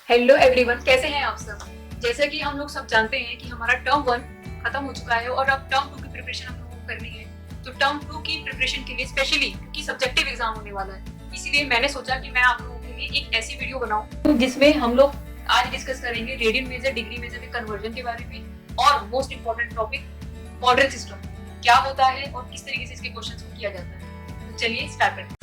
Hello everyone, कैसे हैं आप सब। जैसा कि हम लोग सब जानते हैं कि हमारा टर्म 1 खत्म हो चुका है और अब टर्म 2 की प्रिपरेशन हम लोगों को करनी है। तो टर्म 2 की प्रिपरेशन के लिए स्पेशली क्योंकि सब्जेक्टिव एग्जाम होने वाला है, इसीलिए मैंने सोचा कि मैं आप लोगों के लिए एक ऐसी वीडियो बनाऊं जिसमें हम लोग आज डिस्कस करेंगे रेडियन मेजर डिग्री मेजर में कन्वर्जन के बारे में और most important topic quadrant system क्या होता है और किस तरीके से इसके क्वेश्चन को किया जाता है। तो चलिए स्टार्ट करते हैं।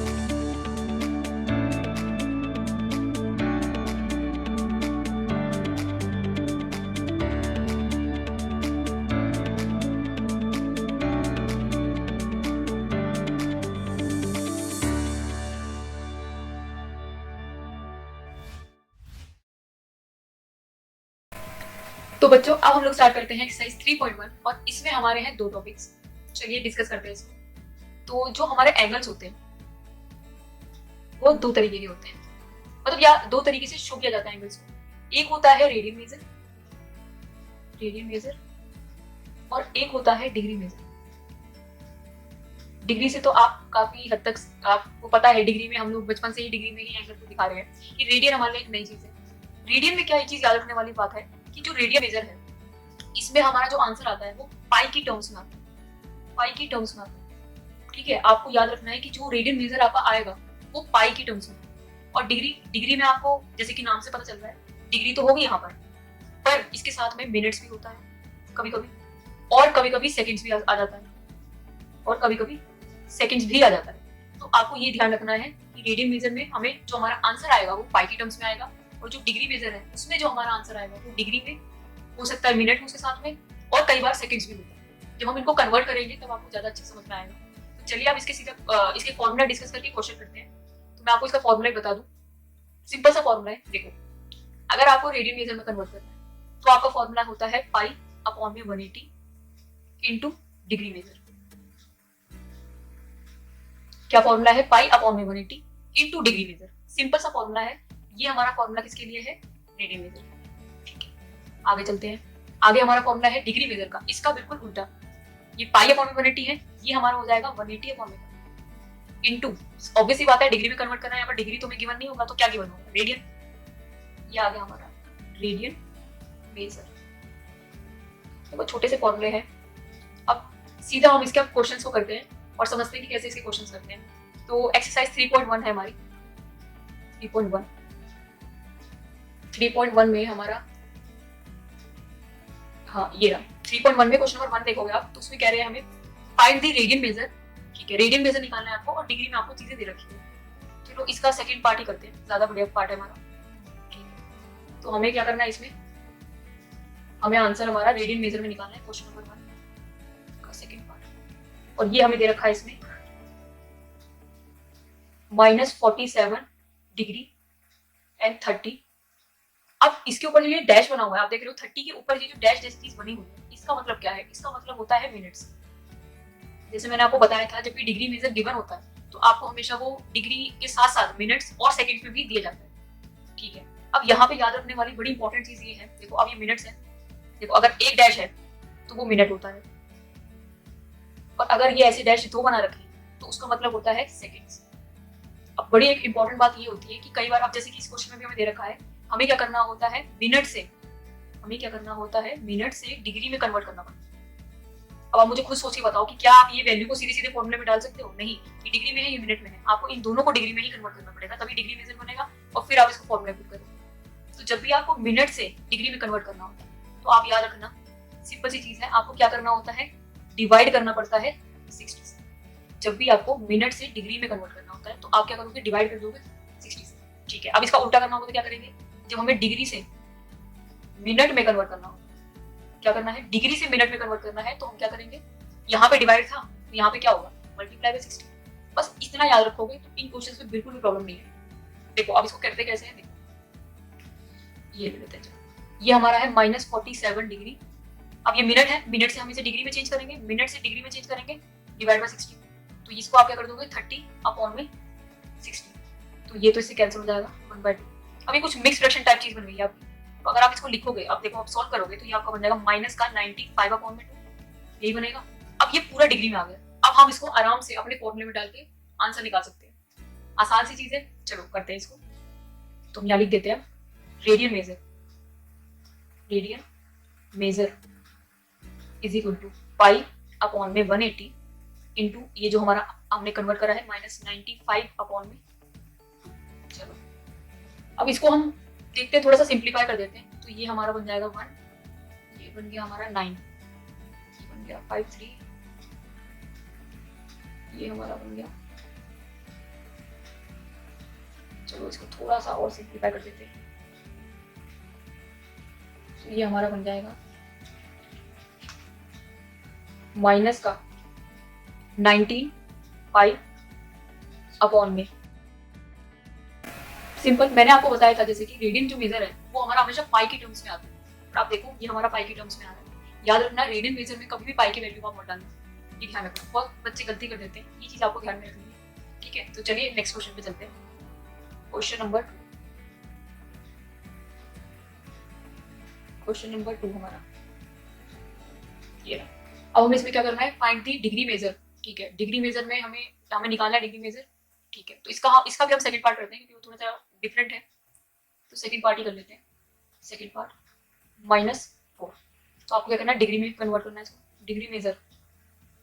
तो बच्चों अब हम लोग स्टार्ट करते हैं एक्सरसाइज 3.1 और इसमें हमारे हैं दो टॉपिक्स। चलिए डिस्कस करते हैं इसको। तो जो हमारे एंगल्स होते हैं वो दो तरीके के होते हैं, मतलब या दो तरीके से शो किया जाता है एंगल्स को। एक होता है रेडियन मेजर और एक होता है डिग्री मेजर। डिग्री से तो आप काफी हद तक आपको पता है, डिग्री में हम लोग बचपन से ही डिग्री में ही एंगल को दिखा रहे हैं कि रेडियन हमारे लिए एक नई चीज है। रेडियन में क्या एक चीज याद रखने वाली बात है कि जो रेडियन मेजर है इसमें हमारा जो आंसर आता है वो पाई की टर्म्स में आता है। ठीक है, आपको याद रखना है कि जो रेडियन मेजर आपका आएगा वो पाई की टर्म्स में। और डिग्री में आपको जैसे कि नाम से पता चल रहा है डिग्री तो होगी यहाँ पर इसके साथ में मिनट्स भी होता है कभी कभी, और कभी कभी सेकेंड्स भी आ जाता है। तो आपको ये ध्यान रखना है कि रेडियन मेजर में हमें जो हमारा आंसर आएगा वो पाई की टर्म्स में आएगा, और जो डिग्री मेजर है उसमें जो हमारा आंसर आएगा वो डिग्री में हो सकता है, मिनट उसके साथ में, और कई बार सेकंड्स भी होता है। जब हम इनको कन्वर्ट करेंगे तब आपको ज्यादा अच्छे समझ में आएगा। तो चलिए आप इसके फॉर्मूला डिस्कस करके क्वेश्चन करते हैं। तो मैं आपको इसका फॉर्मूला बता दूं, सिंपल सा फॉर्मूला है। देखो, अगर आपको रेडियन मेजर में कन्वर्ट करना है तो आपका फॉर्मूला होता है पाई अपॉन में 180 इंटू डिग्री मेजर। क्या फॉर्मूला है? पाई अपॉन में 180 इंटू डिग्री मेजर। सिंपल सा फॉर्मूला है। ये हमारा फॉर्मूला किसके लिए है? Radian major. ठीक है, आगे चलते हैं। आगे हमारा फॉर्मूला है डिग्री मेजर का, इसका बिल्कुल उल्टा। ये पाई अपॉन में 180 है, ये हमारा हो जाएगा 180 अपॉन में इंटू, ऑब्वियस सी बात है डिग्री में कन्वर्ट करना है, यहाँ पर डिग्री तो में गिवन नहीं होगा तो क्या गिवन होगा? रेडियन। ये आ गया हमारा रेडियन मेजर। देखो छोटे से फॉर्मूले हैं। अब सीधा हम इसके क्वेश्चंस को करते हैं और समझते हैं कि कैसे इसके क्वेश्चंस करते हैं। तो एक्सरसाइज 3.1 है हमारी। 3.1 में हमारा, हाँ ये रहा 3.1 में क्वेश्चन नंबर 1 देखोगे आप तो उसमें कह रहे हैं हमें फाइंड द रेडियन मेजर। ठीक है, रेडियन मेजर निकालना है आपको और डिग्री में आपको चीजें दे रखी है। चलो इसका सेकंड पार्ट ही करते हैं, ज्यादा बढ़िया पार्ट है हमारा। ठीक है, तो हमें क्या करना है इसमें, हमें आंसर हमारा रेडियन मेजर में निकालना है क्वेश्चन नंबर 1 का सेकंड पार्ट। और ये हमें दे रखा है इसमें -47 डिग्री एंड 30। अब इसके ऊपर जो ये डैश बना हुआ है आप देख रहे हो, 30 के ऊपर ये जो डैश जैसी चीज बनी हुई है इसका मतलब क्या है? इसका मतलब होता है मिनट्स। जैसे मैंने आपको बताया था, जब भी डिग्री मेजर गिवन होता है तो आपको हमेशा वो डिग्री के साथ साथ मिनट्स और सेकंड्स में भी दिया जाता है। ठीक है, अब यहाँ पे याद रखने वाली बड़ी इंपॉर्टेंट चीज ये है, देखो अब ये मिनट्स है, देखो अगर एक डैश है तो वो मिनट होता है, और अगर ये ऐसे डैश दो बना रखे तो उसका मतलब होता है सेकेंड्स। अब बड़ी एक इंपॉर्टेंट बात ये होती है कि कई बार अब जैसे कि इस क्वेश्चन में भी हमें दे रखा है, हमें क्या करना होता है मिनट से डिग्री में कन्वर्ट करना पड़ता है। अब आप मुझे खुद सोच के बताओ कि क्या आप ये वैल्यू को सीधे सीधे फॉर्मूले में डाल सकते हो? नहीं, ये डिग्री में है ये मिनट में है, आपको इन दोनों को डिग्री में ही कन्वर्ट करना पड़ेगा, तभी डिग्री मेजर बनेगा और फिर आप इसको फॉर्मूले पुट करोगे। तो जब भी आपको मिनट से डिग्री में कन्वर्ट करना होता है तो आप याद रखना, सिंपल सी चीज है, आपको क्या करना होता है? डिवाइड करना पड़ता है 60 से। जब भी आपको मिनट से डिग्री में कन्वर्ट करना होता है तो आप क्या करोगे? डिवाइड कर दोगे 60 से। ठीक है, अब इसका उल्टा करना होगा तो क्या करेंगे? जब हमें डिग्री से मिनट में कन्वर्ट करना होगा, क्या करना है? डिग्री से मिनट में कन्वर्ट करना है तो हम क्या करेंगे? यहाँ पे डिवाइड था तो यहाँ पे क्या होगा? Multiply by 60। बस इतना याद रखोगे तो इन क्वेश्चंस में बिल्कुल भी प्रॉब्लम नहीं है। देखो अब इसको करते कैसे हैं, देखो ये लेते हैं, ये हमारा है -47 डिग्री। अब ये मिनट है, मिनट से हम इसे डिग्री में चेंज करेंगे, डिवाइड बाय 60। तो इसको आप क्या कर दोगे? 30 अपॉन में 60। तो ये तो इससे कैंसिल हो जाएगा 1/2। अभी कुछ मिक्स फ्रैक्शन टाइप चीज बन गई है आपकी, तो अगर आप इसको लिखोगे, अब देखो आप सॉल्व करोगे तो ये आपका बन जाएगा माइनस का 95 अपॉन में 2, यही बनेगा। अब ये पूरा डिग्री में आ गया, अब हम इसको आराम से अपने फॉर्मूले में डाल के आंसर निकाल सकते हैं। आसान सी चीज है, चलो करते हैं इसको। तो हम यहाँ लिख देते हैं radian measure is equal to pi upon में 180 इंटू ये जो हमारा हमने कन्वर्ट करा है -95 अपॉन में। चलो अब इसको हम देखते हैं, थोड़ा सा सिंप्लीफाई कर देते हैं। तो ये हमारा बन जाएगा 1, ये बन गया हमारा 9, ये बन गया 53, ये हमारा बन गया। चलो इसको थोड़ा सा और सिंप्लीफाई कर देते हैं। तो ये हमारा बन जाएगा माइनस का 19 पाई अपॉन में। सिंपल, मैंने आपको बताया था जैसे कि रेडियन जो मेजर है वो हमारा हमेशा पाई के टर्म्स में आता है। और आप देखो ये हमारा पाई के टर्म्स में आ रहा है। याद रखना रेडियन मेजर में कभी भी पाई की वैल्यू को आप मत डालना, ये ध्यान रखना। बहुत बच्चे गलती कर देते हैं, ये चीज आपको ध्यान में रखनी है, ठीक है। तो चलिए नेक्स्ट क्वेश्चन पे चलते हैं। क्वेश्चन नंबर 2 हमारा ये रहा। अब हमें इसमें क्या करना है, फाइंड द डिग्री मेजर, ठीक है। डिग्री मेजर में हमें निकालना है डिग्री मेजर, ठीक है। तो इसका भी हम सेकंड पार्ट करते हैं क्योंकि वो थोड़ा सा डिफरेंट है, तो सेकंड पार्ट ही कर लेते हैं। Second part -4। तो आपको क्या करना है, डिग्री में कन्वर्ट करना है इसको। डिग्री मेजर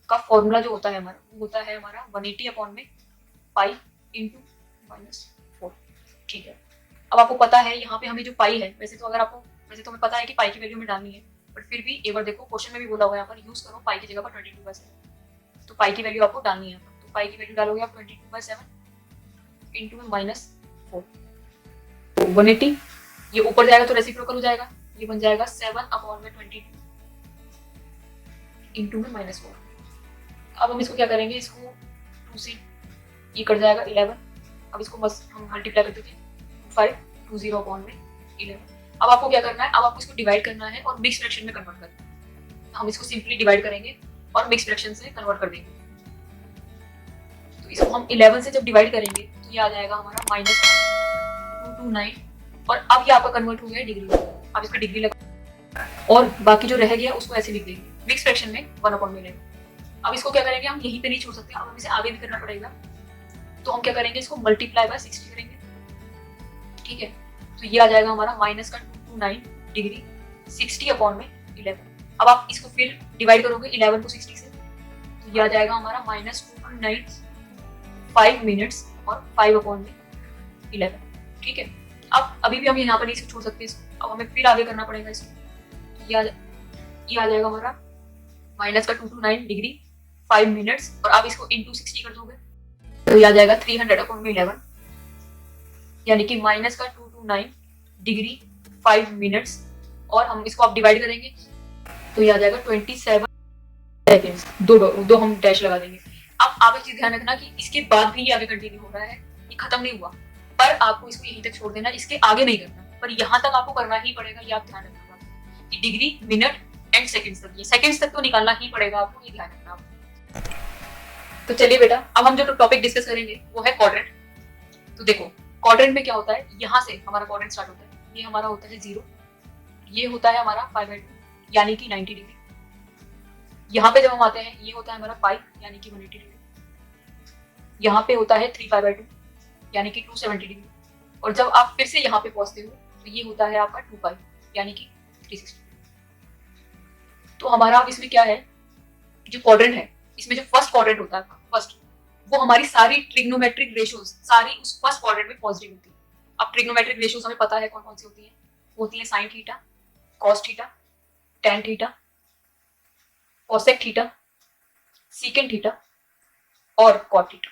का फॉर्मूला जो होता है हमारा, वो होता है हमारा 180 अपॉन में पाई इंटू -4, ठीक है। अब आपको पता है यहाँ पे हमें जो पाई है, वैसे तो हमें पता है कि पाई की वैल्यू में डालनी है, बट फिर भी एक बार देखो क्वेश्चन में भी बोला हुआ है यहाँ पर यूज करो पाई की जगह पर 22/7। तो पाई की वैल्यू आपको डालनी है। तो पाई की वैल्यू डालोगे आप 22/7 इंटू में -4, तो 180, ये ऊपर जाएगा तो रेसिप्रोकल हो जाएगा, ये बन जाएगा 7 अपॉन में 22 इंटू में -4। अब हम इसको क्या करेंगे, इसको 2 से ये कट जाएगा 11। अब इसको बस हम मल्टीप्लाई कर देंगे 520 अपॉन में 11। अब आपको क्या करना है, अब आपको इसको डिवाइड करना है और मिक्स फ्रैक्शन में कन्वर्ट करना है। हम इसको सिंपली डिवाइड करेंगे और मिक्स फ्रैक्शन से कन्वर्ट कर देंगे। तो इसको हम 11 से जब डिवाइड करेंगे तो ये आ जाएगा हमारा -229, और अब ये आपका कन्वर्ट हो गया डिग्री में। अब इसका डिग्री लगा और बाकी जो रह गया उसको ऐसे लिख देंगे, मिक्स फ्रैक्शन में 1 अपॉन में। अब इसको क्या करेंगे, हम यहीं पे नहीं छोड़ सकते, अब हमें इसे आगे भी करना पड़ेगा। तो हम क्या करेंगे, इसको मल्टीप्लाई बाय 60 करेंगे, ठीक है। तो ये आ जाएगा हमारा -229 डिग्री 60 अपॉन में 11। अब आप इसको फिर डिवाइड करोगे 11 को 60 से, तो ये आ जाएगा हमारा -229 5 मिनट्स और 5 अपॉन में 11, ठीक है। अब अभी भी हम यहाँ पर नहीं छोड़ सकते इसको, अब हमें फिर आगे करना पड़ेगा इसको। तो ये आ जाएगा हमारा -229 डिग्री 5 मिनट्स, और आप इसको इंटू 60 कर दोगे तो ये आ जाएगा 300 अपॉन में 11, यानी कि -229 डिग्री 5 मिनट्स, और हम इसको आप डिवाइड करेंगे तो ये आ जाएगा 27 सेकेंड्स। दो हम डैश लगा देंगे। अब आप एक चीज ध्यान रखना कि इसके बाद भी ये आगे कंटिन्यू हो रहा है, ये खत्म नहीं हुआ, पर आपको इसको यहीं तक छोड़ देना, इसके आगे नहीं करना, पर यहाँ तक आपको करना ही पड़ेगा। ये आप ध्यान रखना कि डिग्री, मिनट एंड सेकेंड्स तक, ये सेकेंड्स तक तो निकालना ही पड़ेगा आपको, ये ध्यान रखना आप। तो चलिए बेटा, अब हम जो टॉपिक डिस्कस करेंगे वो है क्वाड्रेंट। तो देखो क्वाड्रेंट में क्या होता है, यहाँ से हमारा क्वाड्रेंट स्टार्ट होता है, ये हमारा होता है 0, ये होता है हमारा 5/2 यानी कि 90 डिग्री। यहाँ पे जब हम आते हैं ये होता है हमारा पाई यानी कि 180 डिग्री। यहाँ पे होता है 3π/2 यानी कि 270 डिग्री। और जब आप फिर से यहाँ पे पहुंचते हो तो ये होता है आपका 2π यानी कि 360। तो हमारा अब इसमें क्या है, जो क्वाड्रेंट है इसमें जो फर्स्ट क्वाड्रेंट होता है, फर्स्ट, वो हमारी सारी ट्रिग्नोमेट्रिक रेशियोज सारी उस फर्स्ट क्वाड्रेंट में पॉजिटिव होती है। अब ट्रिग्नोमेट्रिक रेशियोज हमें पता है कौन कौन सी होती है, होती है sine theta, cos theta, tan theta, cosec theta, secant theta और कॉट थीटा।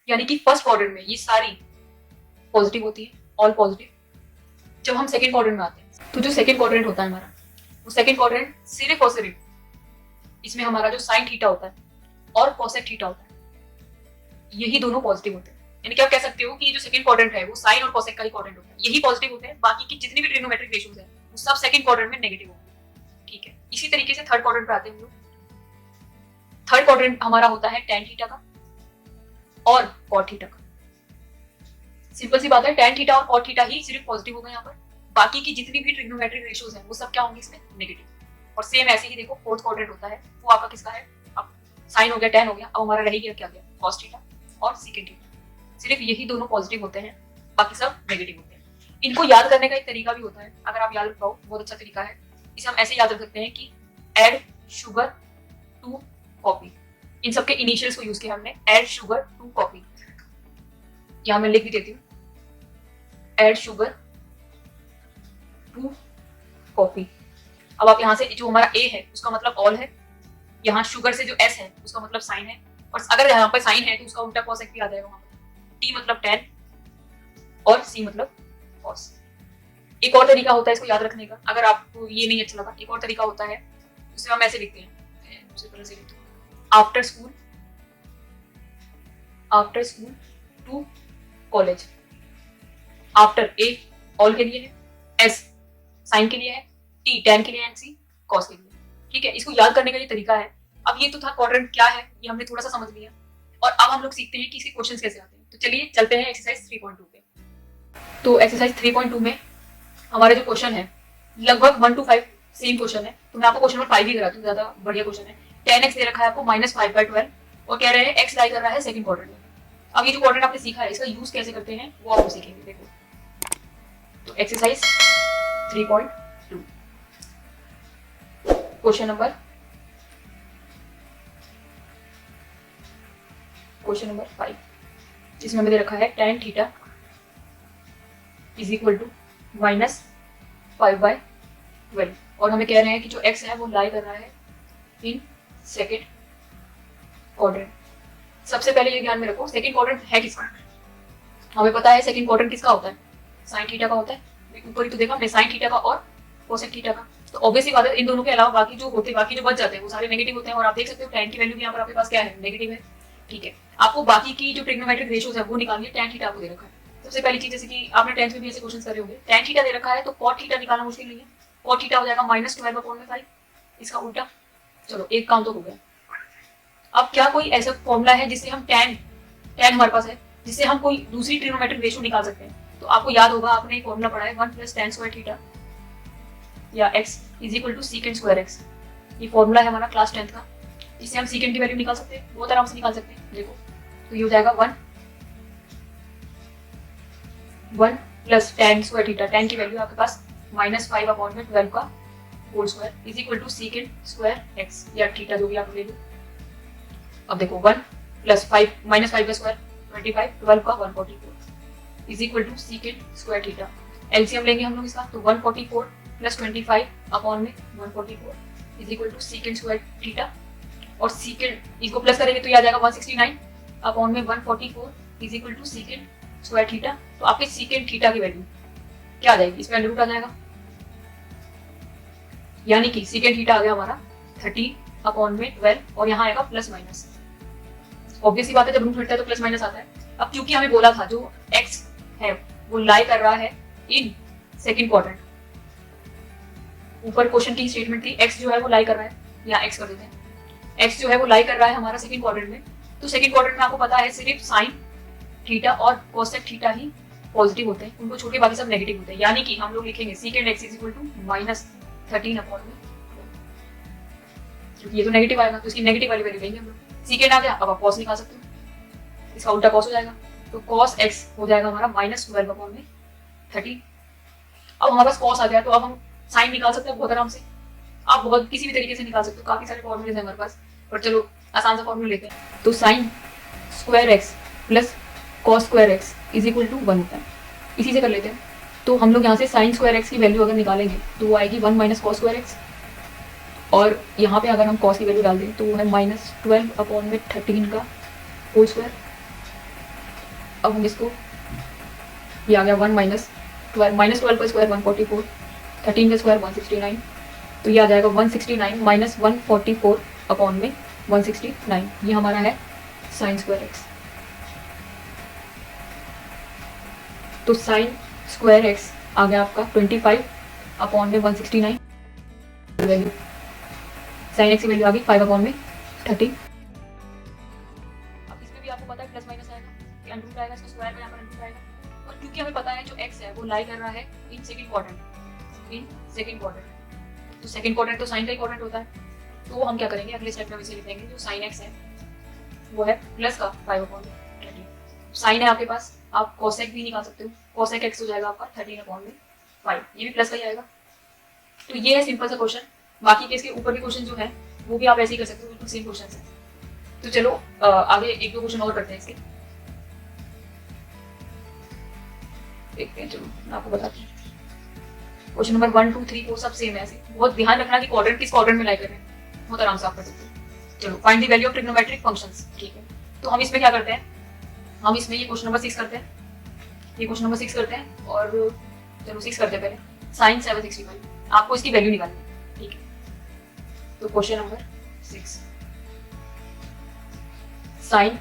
यानी कि फर्स्ट क्वाड्रेंट में ये सारी पॉजिटिव होती है, ऑल पॉजिटिव। जब हम सेकंड क्वाड्रेंट में आते हैं तो जो सेकंड क्वाड्रेंट होता है हमारा, वो सेकंड क्वाड्रेंट सिर्फ और सिर्फ इसमें हमारा जो साइन थीटा होता है और कोसेक थीटा होता है, यही दोनों पॉजिटिव होते हैं। यानी कि आप कह सकते हो कि ये जो सेकंड क्वाड्रेंट है वो साइन और कोसेक का ही क्वाड्रेंट होता है, यही पॉजिटिव होते हैं। बाकी की जितनी भी ट्रिग्नोमेट्रिक रेशियोज है वो सब सेकंड क्वाड्रेंट में नेगेटिव होते हैं, ठीक है। इसी तरीके से थर्ड क्वाड्रेंट पे आते हैं हम लोग। थर्ड क्वाड्रेंट हमारा होता है टेन थीटा का और कॉट थीटा का। सिंपल सी बात है, टेन थीटा और कॉट थीटा ही सिर्फ पॉजिटिव होगा यहाँ पर, बाकी की जितनी भी ट्रिग्नोमेट्रिक रेशियोज है वो सब क्या होंगे इसमें, नेगेटिव। और सेम ऐसे ही देखो फोर्थ क्वाड्रेंट होता है, वो आपका किसका है, अब साइन हो गया, टेन हो गया, अब हमारा रह गया क्या गया, कॉस थीटा और सीकेंट थीटा। सिर्फ यही दोनों पॉजिटिव होते हैं, बाकी सब नेगेटिव होते हैं। इनको याद करने का एक तरीका भी होता है, अगर आप याद रख पाओ बहुत अच्छा तरीका है। इसे हम ऐसे याद रख सकते हैं कि एड शुगर टू कॉफी। इन सबके इनिशियल्स को यूज किया हमने, एड शुगर टू कॉफी। यहां मैं लिख भी देती हूँ, एड शुगर टू कॉफी। अब आप यहाँ से जो हमारा ए है उसका मतलब ऑल है, यहाँ शुगर से जो एस है उसका मतलब साइन है, और अगर यहाँ पर साइन है तो उसका उल्टा कॉस भी आ जाएगा वहां पर। टी मतलब टेन और सी मतलब कॉस। एक और तरीका होता है इसको याद रखने का, अगर आपको ये नहीं अच्छा लगा, एक और तरीका होता है, उसे हम ऐसे लिखते हैं, दूसरी तरह से लिखते हैं, after school to college. After a all के लिए है, एस साइन के लिए है, टी टेन के लिए, एंड सी कॉस के लिए। ठीक है, इसको याद करने का ये तरीका है। अब ये तो था क्वाड्रेंट क्या है, ये हमने थोड़ा सा समझ लिया, और अब हम लोग सीखते हैं कि इसके क्वेश्चंस कैसे आते हैं। तो चलिए चलते हैं एक्सरसाइज 3.2 पे। तो एक्सरसाइज 3.2 में हमारा जो क्वेश्चन है लगभग 1 to 5 सेम क्वेश्चन है, तो मैं आपको क्वेश्चन नंबर 5 ही कराती हूँ, ज्यादा बढ़िया क्वेश्चन है। 10x दे रखा है आपको -5/12 और कह रहे हैं x लाई कर रहा है सेकंड क्वाड्रेंट में। अब ये जो क्वाड्रेंट आपने सीखा है इसका यूज कैसे करते हैं वो आप सीखेंगे। देखो, तो एक्सरसाइज 3.2 क्वेश्चन नंबर 5, जिसमें हमें दे रखा है tan theta is equal to -5/12 और हमें कह रहे हैं कि जो x है वो लाई कर रहा है इन सेकेंड क्वाड्रेंट। सबसे पहले ये ध्यान में रखो, सेकेंड क्वाड्रेंट है किसका? हमें पता है सेकेंड क्वाड्रेंट किसका होता है, साइन थीटा का होता है। ऊपर ही तो देखा हमने, साइन थीटा का और कोसेक थीटा का। तो ऑब्वियसली बात है, इन दोनों के अलावा बाकी जो बच जाते हैं वो सारे नेगेटिव होते हैं, और आप देख सकते हो tan की वैल्यू भी यहाँ पर आपके पास क्या है, नेगेटिव है। ठीक है, आपको बाकी की जो ट्रिग्नोमेट्रिक रेशियोज है वो निकालनी है। tan थीटा आपको दे रखा है। सबसे पहली चीज, जैसे कि आपने 10th में भी ऐसे क्वेश्चन करे होंगे, tan थीटा दे रखा है तो cot थीटा निकालना मुश्किल नहीं है। cot थीटा हो जाएगा -12/5, इसका उल्टा। चलो एक काम तो हो गया। अब क्या कोई ऐसा फॉर्मूला है जिससे हम tan हमारे पास है, जिससे हम कोई दूसरी ट्रिग्नोमेट्रिक रेशियो निकाल सकते हैं? तो आपको याद होगा, आपने एक फॉर्मूला पढ़ा है 1 + tan स्क्वायर थीटा या x is equal to secant square x। ये फॉर्मूला है हमारा क्लास 10th का, जिससे हम सीकेंट की वैल्यू निकाल सकते हैं, बहुत आराम से निकाल सकते हैं। देखो, तो ये हो जाएगा 1 + tan स्क्वायर थीटा, tan की वैल्यू आपके पास -5/12 का whole square is equal to secant square x या थीटा, जो भी आप ले लो। अब देखो 1 + 5 -5 का स्क्वायर 25, 12 का 144 is equal to secant square theta. LCM लेंगे हम लोग इसका, तो 144 + 25 अपॉन में 144 is equal to secant square theta, और सीकेंट इसको प्लस करेंगे तो ये आ जाएगा 169 अपॉन में 144 is equal to secant square theta. तो आपके सीकेंट थीटा की वैल्यू क्या आ जाएगी, इसमें अंडर रूट आ जाएगा, यानी कि सीकेंट थीटा आ गया हमारा 30/12 और यहाँ आएगा प्लस माइनस। ऑब्वियसली बात है, जब रूट हटता है तो प्लस माइनस आता है। अब क्योंकि हमें बोला था जो x है वो लाई कर रहा है इन सेकंड क्वाड्रेंट, ऊपर क्वेश्चन की स्टेटमेंट थी x जो है वो लाई कर रहा है, यहाँ x कर देते हैं, x जो है वो लाई कर रहा है हमारा सेकंड क्वाड्रेंट में। तो सेकंड क्वाड्रेंट में आपको पता है सिर्फ साइन थीटा और कोसेक थीटा ही पॉजिटिव होते हैं, उनको छोड़ के बाकी सब नेगेटिव होते हैं। यानी कि हम लोग लिखेंगे secant x is equal to -13/12, क्योंकि ये तो नेगेटिव आएगा तो इसकी नेगेटिव वाली वैल्यू लेंगे हम लोग। सीकेंड आ गया, अब आप कॉस निकाल सकते हो, इसका उल्टा कॉस हो जाएगा, तो cos x हो जाएगा हमारा -12/13। अब हमारे पास cos आ गया, तो अब हम साइन निकाल सकते हैं बहुत आराम से। आप बहुत किसी भी तरीके से निकाल सकते हो, काफी सारे फॉर्मूले हैं हमारे पास, पर चलो आसान सा फॉर्मूला लेते हैं। तो sine square x plus cos square x is equal to 1 होता है, इसी से कर लेते हैं। तो हम लोग यहाँ से साइन स्क्वायर x की वैल्यू अगर निकालेंगे तो वो आएगी 1 - cos स्क्वायर x, और यहाँ पे अगर हम cos की वैल्यू डाल दें तो वो है -12/13 का होल स्क्वायर। अब हम इसको, ये आ गया 1 - 12 का स्क्वायर 144, 13 का स्क्वायर 169, तो ये आ जाएगा 169 - 144 अपॉन में 169, ये हमारा है साइन स्क्वायर x। तो साइन स्क्वायर x आ गया आपका 25 अपॉन में 169, वैल्यू साइन x की वैल्यू आ गई 5/30। अब इसमें भी आपको पता है प्लस माइनस आएगा, ये अंडर रूट आएगा, इसका स्क्वायर में यहाँ पर अंडर रूट आएगा। और क्योंकि हमें पता है जो x है वो लाई कर रहा है इन सेकंड क्वाड्रेंट, तो सेकंड क्वाड्रेंट तो साइन का ही क्वाड्रेंट होता है, तो हम क्या करेंगे, अगले स्टेप में हम इसे लिखेंगे, जो साइन x है वो है प्लस का 5/30। साइन है आपके पास, आप कोसेक भी निकाल सकते हो, कोसेक एक्स हो जाएगा आपका 13/5, ये भी प्लस का ही आएगा। तो ये है सिंपल सा क्वेश्चन। बाकी के इसके ऊपर के क्वेश्चन जो है वो भी आप ऐसे ही कर सकते हो, बिल्कुल सेम क्वेश्चन है। तो चलो आगे एक दो क्वेश्चन और करते हैं इसके, देखते हैं। चलो मैं आपको बताती हूँ। क्वेश्चन नंबर 1 2 3 4 सब सेम है ऐसे। बहुत ध्यान रखना कि क्वाड्रेंट किस क्वाड्रेंट में लाई कर रहे हैं, बहुत आराम से आप कर सकते हो। चलो find the value of trigonometric functions, ठीक है। तो हम इसमें क्या करते हैं, हम इसमें ये क्वेश्चन नंबर 6 करते हैं, ये क्वेश्चन नंबर 6 करते हैं। और चलो 6 करते हैं पहले। साइन 765 आपको इसकी वैल्यू निकालनी है, ठीक है। तो क्वेश्चन नंबर 6 साइन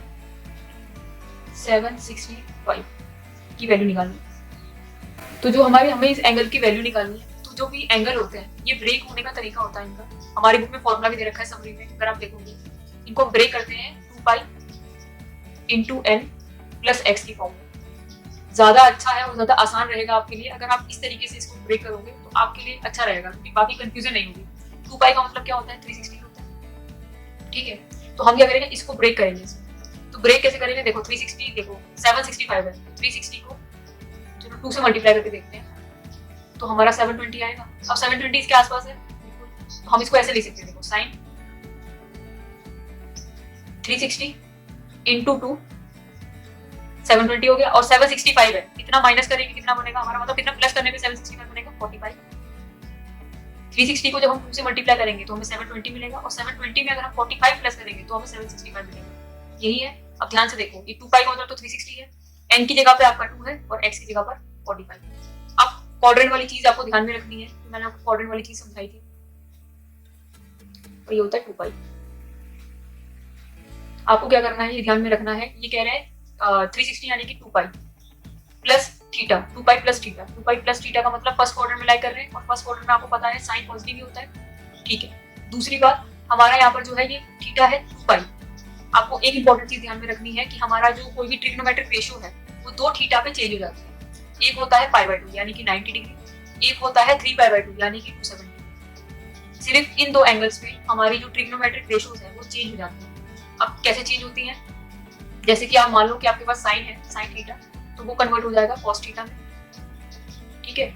765 की वैल्यू निकालनी है। तो जो हमें इस एंगल की वैल्यू निकालनी है, तो जो भी एंगल होते हैं ये ब्रेक होने का तरीका होता है इनका। हमारी बुक में फॉर्मूला भी दे रखा है समरी में, अगर आप देखोगे इनको ब्रेक करते हैं 2 pi into n plus x की फॉर्म में। ज्यादा अच्छा है और ज्यादा आसान रहेगा आपके लिए अगर आप इस तरीके से इसको ब्रेक करोगे, तो आपके लिए अच्छा रहेगा, क्योंकि बाकी कंफ्यूजन नहीं होगी। 2 पाई का मतलब क्या होता है, 360 होता है, ठीक है। तो हम क्या करेंगे, इसको ब्रेक करेंगे। तो ब्रेक कैसे करेंगे, देखो 360, देखो 765 है, 360 को चलो 2 से मल्टीप्लाई करके देखते हैं, तो हमारा 720 आएगा। अब 720 इसके आसपास है, तो हम इसको ऐसे लिख सकते हैं, देखो साइन 360 इंटू 2 720 हो गया, और 765 है, इतना माइनस करेंगे कितना बनेगा हमारा, मतलब कितना प्लस करने पे 765 बनेगा 45। 360 को जब हम 2 से मल्टीप्लाई करेंगे तो हमें 720 मिलेगा, और 720 में अगर हम 45 प्लस करेंगे तो हमें 765 मिलेगा। यही है। अब ध्यान से देखो, ये 2 पाई का मतलब तो 360 है, n की जगह पे आपका 2 है और x की जगह पर 45। अब क्वाड्रेंट वाली चीज आपको ध्यान में रखनी है, मैंने आपको क्वाड्रेंट वाली चीज समझाई थी, और ये होता है 2 पाई। आपको क्या करना है, ये ध्यान में रखना है। ये कह रहे हैं 360 यानी कि 2 pi plus theta, 2 pi plus theta. 2 pi plus theta का मतलब फर्स्ट क्वाड्रेंट में लाई कर रहे हैं, और फर्स्ट क्वाड्रेंट में आपको पता है साइन पॉजिटिव ही होता है, ठीक है। दूसरी बात, हमारा यहाँ पर जो है ये थीटा है 2 पाई। आपको एक इंपॉर्टेंट चीज ध्यान में रखनी है कि हमारा जो कोई भी ट्रिग्नोमेट्रिक रेशियो है वो 2 थीटा पे चेंज हो जाती है। एक होता है π/2 यानी कि 90 डिग्री, एक होता है 3π/2 यानी कि 270। सिर्फ इन दो एंगल्स पे हमारी जो ट्रिग्नोमेट्रिक रेशियोज है वो चेंज हो जाती है। अब कैसे चेंज होती है, जैसे कि आप मान लो कि आपके पास साइन है, साइन थीटा, तो वो कन्वर्ट हो जाएगा कॉस थीटा में, ठीक है।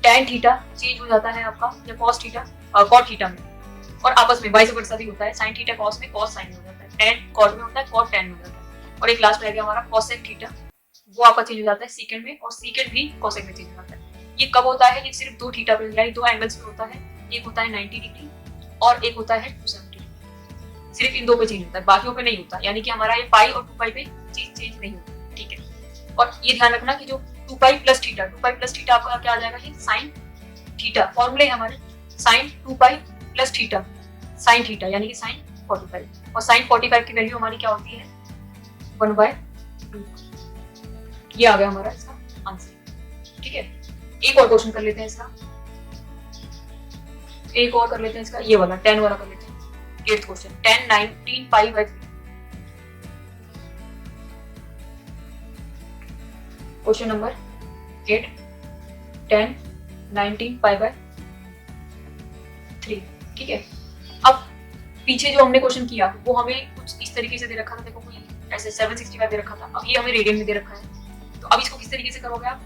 टैन थीटा चेंज हो जाता है आपका या कॉस थीटा कॉट थीटा में, और आपस में वाइस वर्सा भी होता है। साइन थीटा कॉस में, कॉस साइन में हो जाता है, टैन कॉट में होता है, कॉट टैन में हो जाता है। और एक लास्ट रह गया हमारा कॉसेक थीटा, वो आपका चेंज हो जाता है सीकेंड में, और सीकेंड भी कॉसेक में चेंज हो जाता है। ये कब होता है, ये सिर्फ 2 थीटा पे यानी 2 एंगल्स पे होता है। एक होता है 90 डिग्री और एक होता है 270 डिग्री, सिर्फ इन दो पे चेंज होता है, बाकियों पे नहीं होता। यानी कि हमारा ये पाई और 2 पाई पे चीज चेंज नहीं होती, ठीक है। और ये ध्यान रखना कि जो 2 pi plus theta, 2 pi plus theta आपका क्या आ जाएगा, ये साइन थीटा, फॉर्मूले हमारे sine 2 pi plus theta sine theta यानी कि साइन 45, और साइन 45 की वैल्यू हमारी क्या होती है 1/2। ये आ गया हमारा इसका आंसर, ठीक है। एक और क्वेश्चन कर लेते हैं इसका, एक और कर लेते हैं इसका, ये वाला 10 वाला कर लेते हैं। 8th question 10 19 π/3। क्वेश्चन नंबर 8 10 19 π/3, ठीक है। अब पीछे जो हमने क्वेश्चन किया वो हमें कुछ इस तरीके से दे रखा था, देखो कोई ऐसे 765 दे रखा था, अब ये हमें रेडियन में दे रखा है। तो अब इसको किस तरीके से करोगे आप,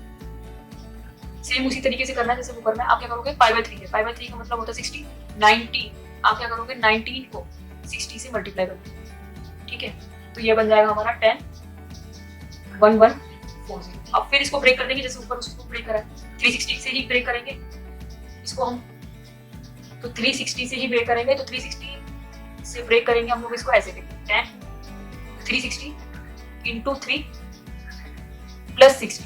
सेम उसी तरीके से करना है जैसे वो करना है। आप क्या करोगे, π/3 है, π/3 का मतलब होता है 60, 90 आप क्या करोगे 19 को 60 से मल्टीप्लाई करोगे, ठीक है। तो ये बन जाएगा हमारा 10 1140। अब फिर इसको ब्रेक कर देंगे, जैसे ऊपर उसको ब्रेक करा 360 से ही ब्रेक करेंगे इसको हम, तो 360 से ही ब्रेक करेंगे। तो 360 से ब्रेक करेंगे हम लोग इसको ऐसे देखेंगे 10 360 इंटू 3 प्लस 60,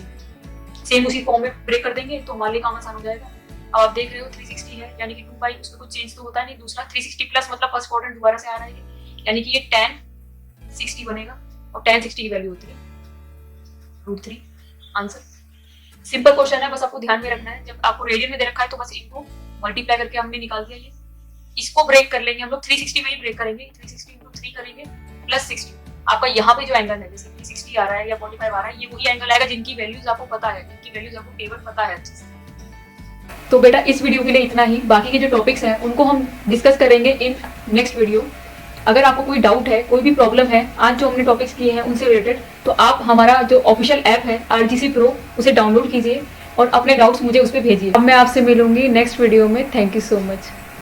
सेम उसी फॉर्म में ब्रेक कर देंगे तो हमारे लिए काम आसान हो जाएगा। अब आप देख रहे हो 360 है यानी कि 2 पाई, उसमें कुछ चेंज तो होता है नहीं। दूसरा 360 प्लस मतलब फर्स्ट क्वाड्रेंट दोबारा से आ रहा है, यानी कि ये tan 60 बनेगा, और tan 60 की वैल्यू होती है √3। आंसर सिंपल क्वेश्चन है, बस आपको ध्यान में रखना है। जब आपको रेडियन में दे रखा है तो बस इनको मल्टीप्लाई करके हमने निकाल दिया। ये इसको ब्रेक कर लेंगे हम लोग 360 में ही ब्रेक करेंगे, 360 इंटू 3 करेंगे प्लस 60। आपका यहाँ पे जो एंगल है जैसे 360 आ रहा है या 45 आ रहा है, ये वही एंगल आएगा जिनकी वैल्यूज आपको पता है, जिनकी वैल्यूज आपको टेबल पता है अच्छे से। तो बेटा इस वीडियो के लिए इतना ही, बाकी के जो टॉपिक्स हैं उनको हम डिस्कस करेंगे इन नेक्स्ट वीडियो। अगर आपको कोई डाउट है, कोई भी प्रॉब्लम है आज जो हमने टॉपिक्स किए हैं उनसे रिलेटेड, तो आप हमारा जो ऑफिशियल ऐप है RGC Pro उसे डाउनलोड कीजिए और अपने डाउट्स मुझे उस पर भेजिए। अब मैं आपसे मिलूंगी नेक्स्ट वीडियो में। Thank you so much.